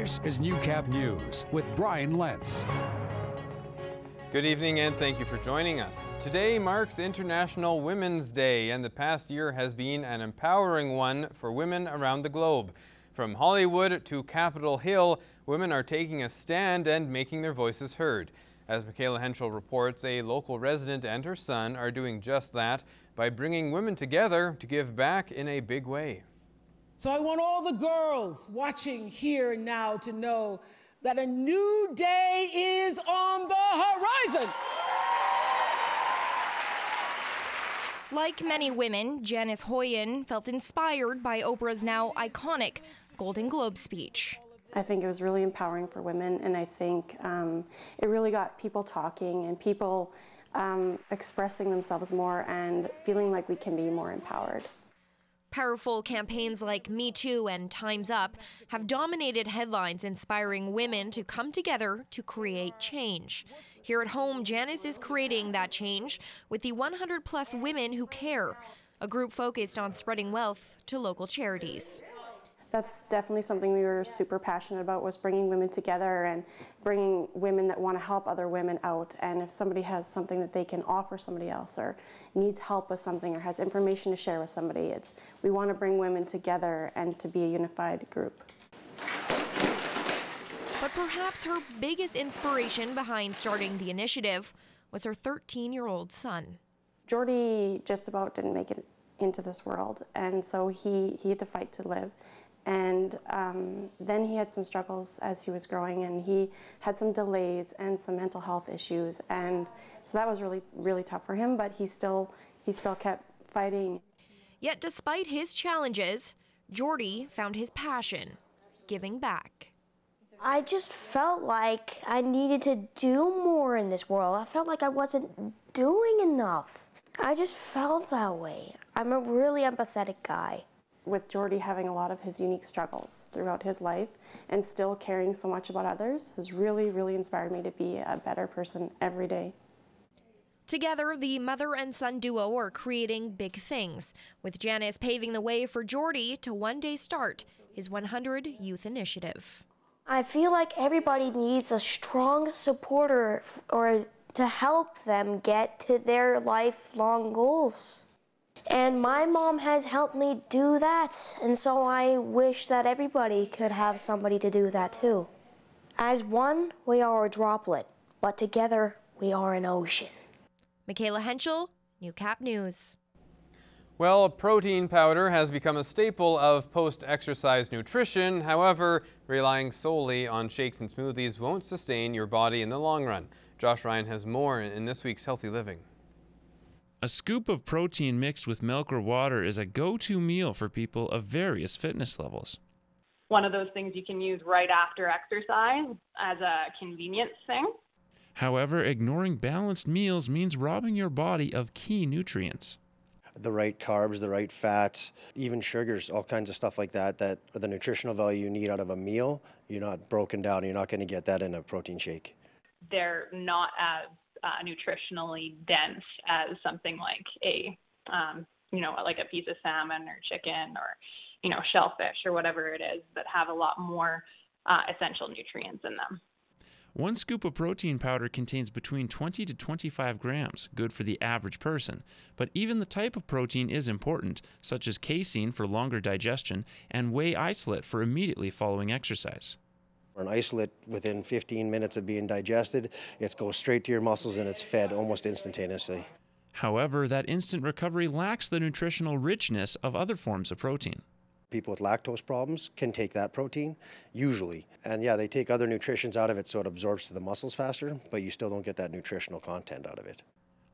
This is Newcap News with Brian Lentz. Good evening and thank you for joining us. Today marks International Women's Day, and the past year has been an empowering one for women around the globe. From Hollywood to Capitol Hill, women are taking a stand and making their voices heard. As Michaela Henschel reports, a local resident and her son are doing just that by bringing women together to give back in a big way. So I want all the girls watching here and now to know that a new day is on the horizon. Like many women, Janice Hoyen felt inspired by Oprah's now iconic Golden Globe speech. I think it was really empowering for women, and I think it really got people talking and people expressing themselves more and feeling like we can be more empowered. Powerful campaigns like Me Too and Time's Up have dominated headlines, inspiring women to come together to create change. Here at home, Janice is creating that change with the 100+ Women Who Care, a group focused on spreading wealth to local charities. That's definitely something we were super passionate about, was bringing women together and bringing women that want to help other women out. And if somebody has something that they can offer somebody else or needs help with something or has information to share with somebody, we want to bring women together and to be a unified group. But perhaps her biggest inspiration behind starting the initiative was her 13-year-old son. Jordy just about didn't make it into this world, and so he had to fight to live. And then he had some struggles as he was growing, and he had some delays and some mental health issues, and so that was really, really tough for him, but he still kept fighting. Yet despite his challenges, Jordy found his passion, giving back. I just felt like I needed to do more in this world. I felt like I wasn't doing enough. I just felt that way. I'm a really empathetic guy. With Jordy having a lot of his unique struggles throughout his life and still caring so much about others has really, really inspired me to be a better person every day. Together, the mother and son duo are creating big things, with Janice paving the way for Jordy to one day start his 100 Youth Initiative. I feel like everybody needs a strong supporter or to help them get to their lifelong goals. And my mom has helped me do that, and so I wish that everybody could have somebody to do that too. As one, we are a droplet, but together we are an ocean. Michaela Henschel, Newcap News. Well, protein powder has become a staple of post-exercise nutrition. However, relying solely on shakes and smoothies won't sustain your body in the long run. Josh Ryan has more in this week's Healthy Living. A scoop of protein mixed with milk or water is a go-to meal for people of various fitness levels. One of those things you can use right after exercise as a convenience thing. However, ignoring balanced meals means robbing your body of key nutrients. The right carbs, the right fats, even sugars, all kinds of stuff like that, that are the nutritional value you need out of a meal. You're not broken down. You're not going to get that in a protein shake. They're not as nutritionally dense as something like like a piece of salmon or chicken or, shellfish or whatever it is, that have a lot more essential nutrients in them. One scoop of protein powder contains between 20 to 25 grams, good for the average person. But even the type of protein is important, such as casein for longer digestion and whey isolate for immediately following exercise. An isolate, within 15 minutes of being digested, it goes straight to your muscles and it's fed almost instantaneously. However, that instant recovery lacks the nutritional richness of other forms of protein. People with lactose problems can take that protein, usually. And yeah, they take other nutrients out of it so it absorbs to the muscles faster, but you still don't get that nutritional content out of it.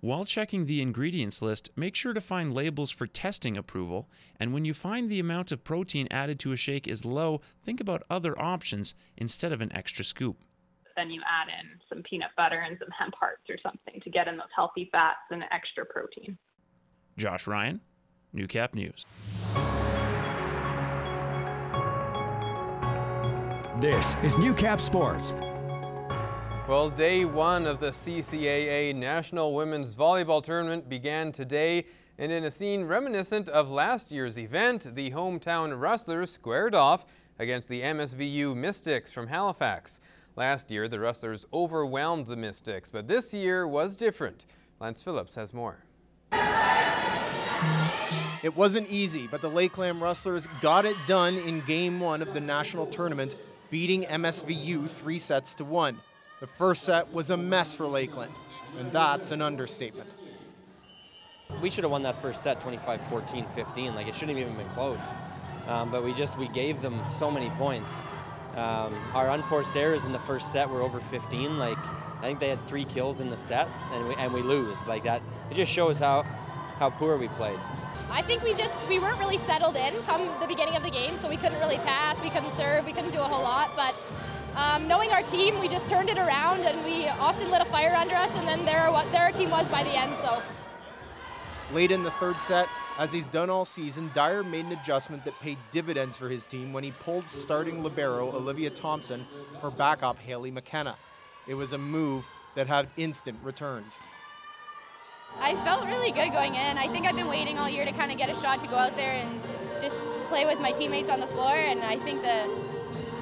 While checking the ingredients list, make sure to find labels for testing approval, and when you find the amount of protein added to a shake is low, think about other options instead of an extra scoop. Then you add in some peanut butter and some hemp hearts or something to get in those healthy fats and extra protein. Josh Ryan, Newcap News. This is Newcap Sports. Well, day one of the CKSA National Women's Volleyball Tournament began today, and in a scene reminiscent of last year's event, the hometown Rustlers squared off against the MSVU Mystics from Halifax. Last year, the Rustlers overwhelmed the Mystics, but this year was different. Lance Phillips has more. It wasn't easy, but the Lakeland Rustlers got it done in Game 1 of the national tournament, beating MSVU 3-1. The first set was a mess for Lakeland, and that's an understatement. We should have won that first set 25-14, 15. Like, it shouldn't have even been close. But we gave them so many points. Our unforced errors in the first set were over 15. Like, I think they had 3 kills in the set, and we lose like that. It just shows how poor we played. I think we weren't really settled in come the beginning of the game, so we couldn't really pass, we couldn't serve, we couldn't do a whole lot. But knowing our team, we just turned it around, and Austin lit a fire under us, and then there our team was by the end. So late in the third set, as he's done all season, Dyer made an adjustment that paid dividends for his team when he pulled starting libero Olivia Thompson for backup Haley McKenna. It was a move that had instant returns. I felt really good going in. I think I've been waiting all year to kind of get a shot to go out there and just play with my teammates on the floor, and I think that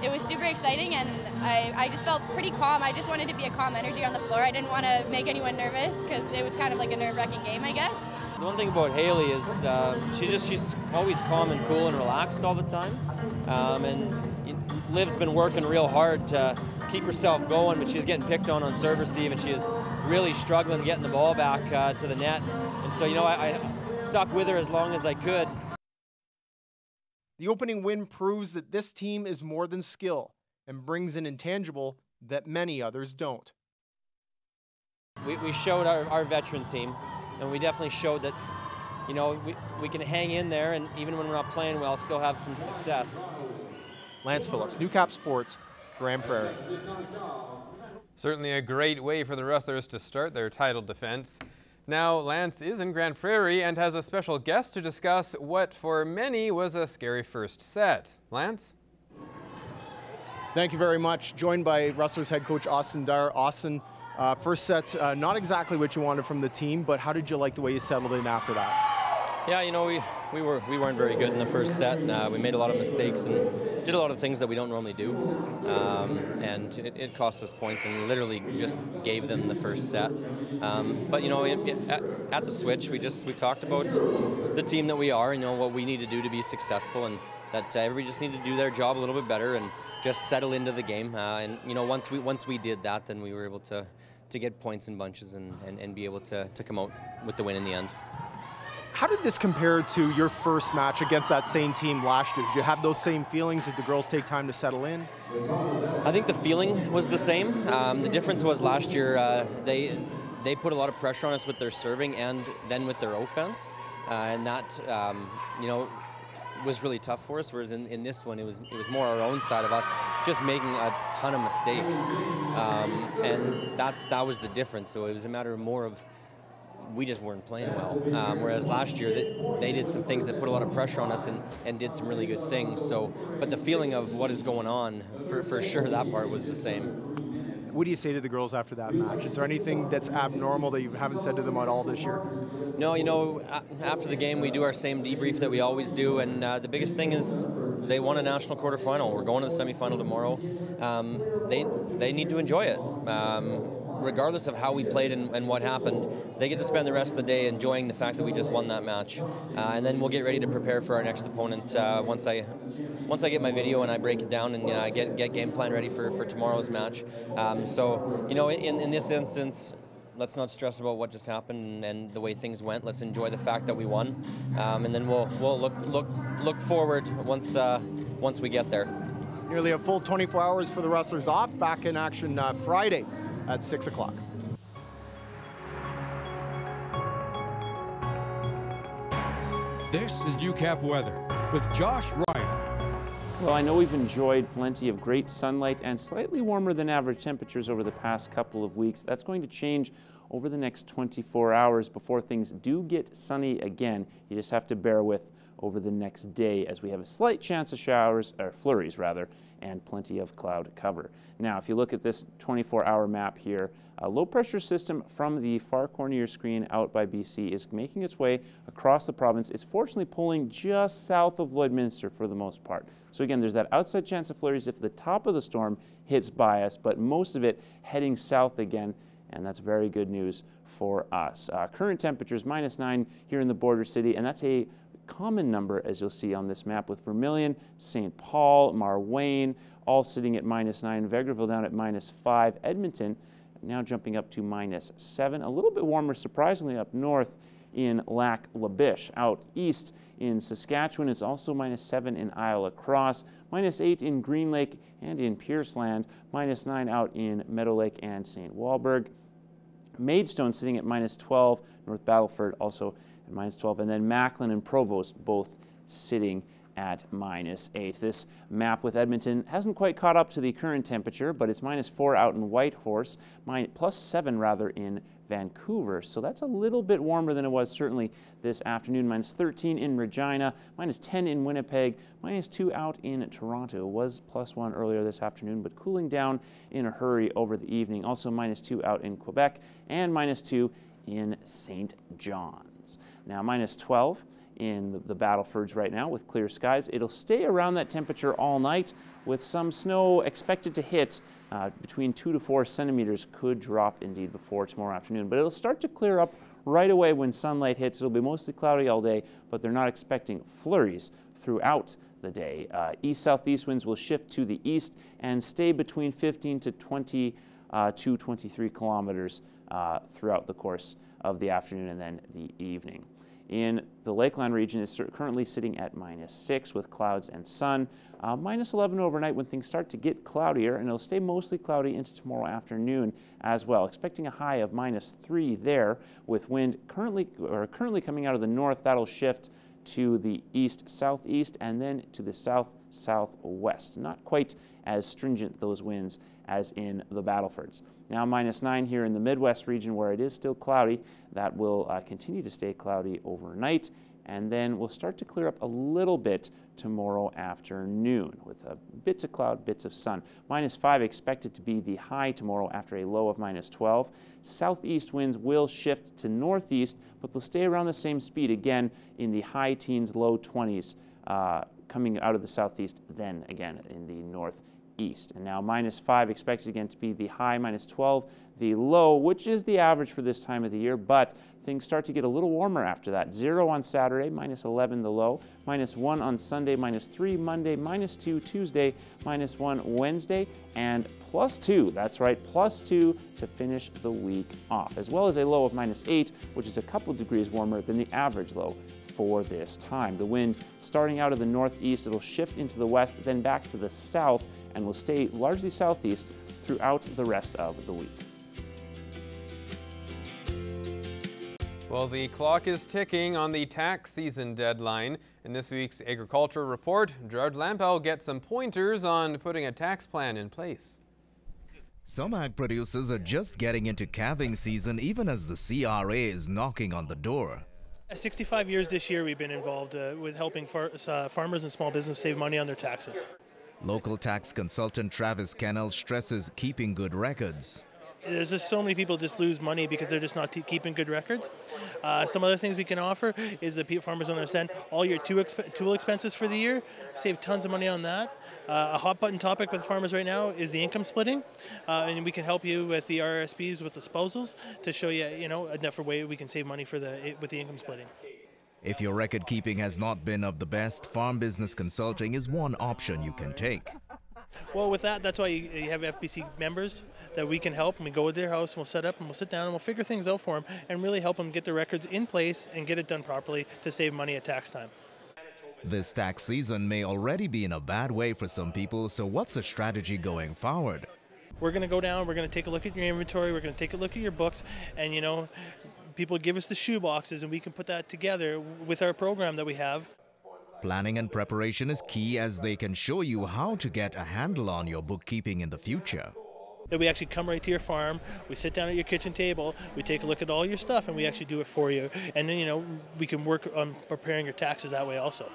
it was super exciting, and I just felt pretty calm. I just wanted to be a calm energy on the floor. I didn't want to make anyone nervous because it was kind of like a nerve-wracking game, I guess. The one thing about Haley is she's always calm and cool and relaxed all the time, and Liv's been working real hard to keep herself going, but she's getting picked on serve receive, and she is really struggling getting the ball back to the net. And so, I stuck with her as long as I could. The opening win proves that this team is more than skill and brings an intangible that many others don't. We showed our veteran team, and we definitely showed that, we can hang in there, and even when we're not playing well, still have some success. Lance Phillips, Newcap Sports, Grand Prairie. Certainly a great way for the Rustlers to start their title defense. Now, Lance is in Grand Prairie and has a special guest to discuss what for many was a scary first set. Lance? Thank you very much. Joined by Rustlers head coach Austin Dyer. Austin, first set, not exactly what you wanted from the team, but how did you like the way you settled in after that? Yeah, we weren't very good in the first set. We made a lot of mistakes and did a lot of things that we don't normally do, and it cost us points and literally just gave them the first set. But at the switch, we talked about the team that we are, what we need to do to be successful, and that everybody just needed to do their job a little bit better and just settle into the game. And once we did that, then we were able to get points in bunches and be able to come out with the win in the end. How did this compare to your first match against that same team last year? Did you have those same feelings? Did the girls take time to settle in? I think the feeling was the same. The difference was last year they put a lot of pressure on us with their serving and then with their offense, and that was really tough for us. Whereas in this one, it was more our own side of us just making a ton of mistakes, and that was the difference. So it was a matter of more of, we just weren't playing well. Whereas last year, they did some things that put a lot of pressure on us and did some really good things. So, but the feeling of what is going on, for sure, that part was the same. What do you say to the girls after that match? Is there anything that's abnormal that you haven't said to them at all this year? No, after the game, we do our same debrief that we always do, and the biggest thing is they won a national quarterfinal. We're going to the semifinal tomorrow. They need to enjoy it. Regardless of how we played and what happened, they get to spend the rest of the day enjoying the fact that we just won that match. And then we'll get ready to prepare for our next opponent once I get my video and I break it down and get game plan ready for tomorrow's match. So, in this instance, let's not stress about what just happened and the way things went. Let's enjoy the fact that we won, and then we'll look forward once we get there. Nearly a full 24 hours for the Rustlers off. Back in action Friday at 6 o'clock. This is Newcap weather with Josh Ryan. Well, I know we've enjoyed plenty of great sunlight and slightly warmer than average temperatures over the past couple of weeks. That's going to change over the next 24 hours before things do get sunny again. You just have to bear with over the next day, as we have a slight chance of showers, or flurries rather, and plenty of cloud cover. Now, if you look at this 24-hour map here, a low-pressure system from the far corner of your screen out by BC is making its way across the province. It's fortunately pulling just south of Lloydminster for the most part. So again, there's that outside chance of flurries if the top of the storm hits by us, but most of it heading south again, and that's very good news for us. Current temperatures -9 here in the border city, and that's a common number, as you'll see on this map, with Vermilion, St. Paul, Marwayne, all sitting at -9, Vegreville down at -5, Edmonton now jumping up to -7, a little bit warmer surprisingly up north in Lac La Biche. Out east in Saskatchewan, it's also -7 in Isle La Crosse, -8 in Green Lake and in Pierceland, -9 out in Meadow Lake and St. Walburg. Maidstone sitting at -12, North Battleford also at -12, and then Macklin and Provost both sitting at -8. This map with Edmonton hasn't quite caught up to the current temperature, but it's -4 out in Whitehorse, +7 rather in Vancouver. So that's a little bit warmer than it was certainly this afternoon. -13 in Regina, -10 in Winnipeg, -2 out in Toronto. It was +1 earlier this afternoon, but cooling down in a hurry over the evening. Also -2 out in Quebec and -2 in St. John's. Now -12 in the Battlefords right now with clear skies. It'll stay around that temperature all night with some snow expected to hit between 2 to 4 centimeters, could drop indeed before tomorrow afternoon. But it'll start to clear up right away when sunlight hits. It'll be mostly cloudy all day, but they're not expecting flurries throughout the day. East-southeast winds will shift to the east and stay between 15 to 23 kilometers throughout the course of the afternoon and then the evening. In the Lakeland region, is currently sitting at -6 with clouds and sun. -11 overnight when things start to get cloudier, and it'll stay mostly cloudy into tomorrow afternoon as well. Expecting a high of -3 there, with wind currently coming out of the north. That'll shift to the east-southeast and then to the south-southwest. Not quite as stringent, those winds, as in the Battlefords. Now -9 here in the Midwest region, where it is still cloudy. That will continue to stay cloudy overnight, and then we'll start to clear up a little bit tomorrow afternoon with bits of cloud, bits of sun. -5 expected to be the high tomorrow after a low of -12. Southeast winds will shift to northeast, but they'll stay around the same speed again in the high teens, low 20s coming out of the southeast, then again in the northeast. And now -5 expected again to be the high, -12 the low, which is the average for this time of the year, but things start to get a little warmer after that. 0 on Saturday, -11 the low, -1 on Sunday, -3 Monday, -2 Tuesday, -1 Wednesday, and +2, that's right, +2 to finish the week off, as well as a low of -8, which is a couple of degrees warmer than the average low for this time. The wind starting out of the northeast, it'll shift into the west, then back to the south, and will stay largely southeast throughout the rest of the week. Well, the clock is ticking on the tax season deadline. In this week's Agriculture Report, Gerard Lampow gets some pointers on putting a tax plan in place. Some ag producers are just getting into calving season even as the CRA is knocking on the door. 65 years this year we've been involved with helping farmers and small business save money on their taxes. Local tax consultant Travis Kennel stresses keeping good records. There's just so many people just lose money because they're just not keeping good records. Some other things we can offer is that farmers don't understand all your tool expenses for the year. Save tons of money on that. A hot button topic with farmers right now is the income splitting, and we can help you with the RRSPs with disposals to show you, a different way we can save money with the income splitting. If your record keeping has not been of the best, farm business consulting is one option you can take. Well, with that's why you have FBC members that we can help, and we go to their house and we'll set up and we'll sit down and we'll figure things out for them and really help them get their records in place and get it done properly to save money at tax time. This tax season may already be in a bad way for some people, so what's the strategy going forward? We're going to go down, we're going to take a look at your inventory, we're going to take a look at your books, and people give us the shoe boxes and we can put that together with our program that we have. Planning and preparation is key as they can show you how to get a handle on your bookkeeping in the future. We actually come right to your farm, we sit down at your kitchen table, we take a look at all your stuff, and we actually do it for you. And then, we can work on preparing your taxes that way also.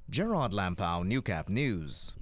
Gerard Lampow, Newcap News.